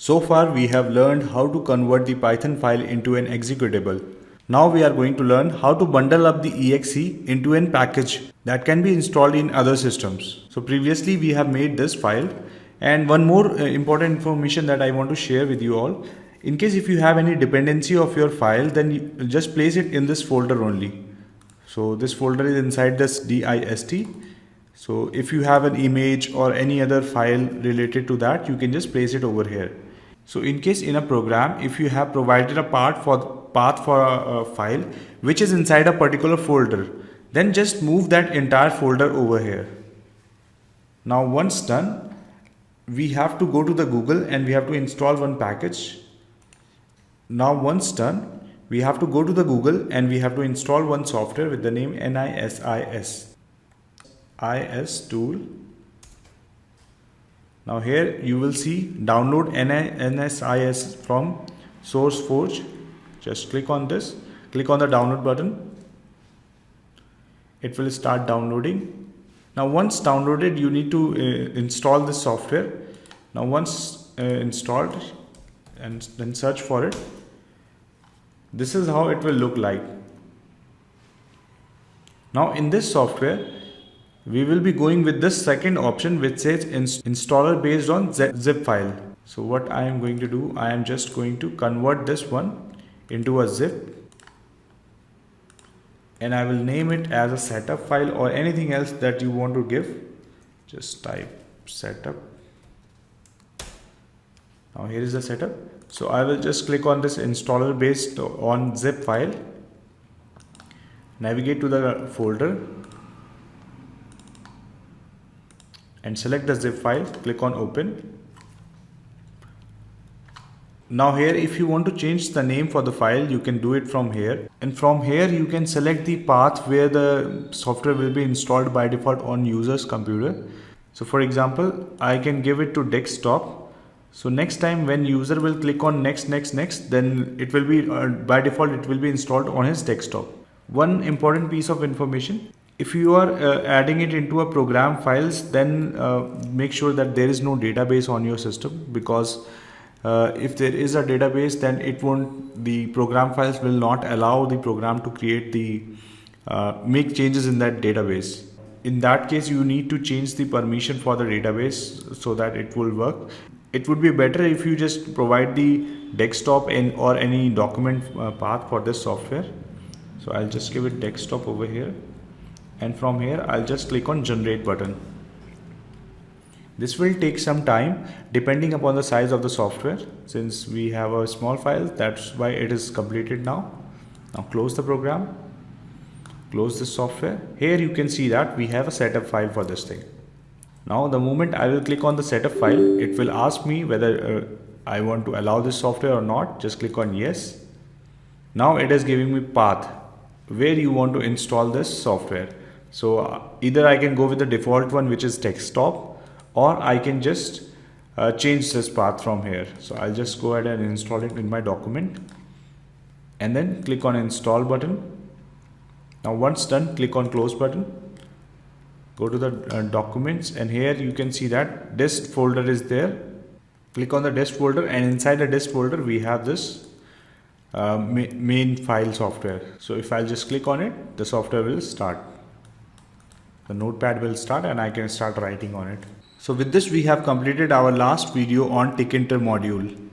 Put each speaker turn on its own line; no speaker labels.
So far we have learned how to convert the Python file into an executable. Now we are going to learn how to bundle up the EXE into a package that can be installed in other systems. So previously we have made this file, and one more important information that I want to share with you all. In case if you have any dependency of your file, then you just place it in this folder only. So this folder is inside this dist. So if you have an image or any other file related to that, you can just place it over here. So in case in a program, if you have provided a path for a file which is inside a particular folder, then just move that entire folder over here. Now once done, we have to go to the Google and we have to install one package. Now once done, we have to go to the Google and we have to install one software with the name NISIS tool. Now here you will see download NISIS from SourceForge. Just click on this, click on the download button. It will start downloading. Now once downloaded, you need to install this software. Now once installed, and then search for it. This is how it will look like. Now in this software, we will be going with this second option which says installer based on zip file. So what I am going to do, I am just going to convert this one into a zip, and I will name it as a setup file or anything else that you want to give. Just type setup. Now here is the setup. So I will just click on this installer based on zip file, navigate to the folder and select the zip file, click on open. Now here if you want to change the name for the file, you can do it from here, and from here you can select the path where the software will be installed by default on user's computer. So for example, I can give it to desktop. So next time when user will click on next, then it will be by default it will be installed on his desktop. One important piece of information: if you are adding it into a program files, then make sure that there is no database on your system, because if there is a database, then the program files will not allow the program to create make changes in that database. In that case, you need to change the permission for the database so that it will work. It would be better if you just provide the desktop or any document path for this software. So I'll just give it desktop over here, and from here I'll just click on generate button. This will take some time depending upon the size of the software. Since we have a small file, that's why it is completed now. Now close the program, close this software. Here you can see that we have a setup file for this thing. Now the moment I will click on the setup file, it will ask me whether I want to allow this software or not. Just click on yes. Now it is giving me path where you want to install this software. So either I can go with the default one, which is desktop, or I can just change this path from here. So I'll just go ahead and install it in my document and then click on install button. Now once done, click on close button. Go to the documents, and here you can see that dist folder is there. Click on the dist folder, and inside the dist folder we have this main file software. So if I'll just click on it, the software will start. The notepad will start and I can start writing on it. So with this we have completed our last video on Tkinter module.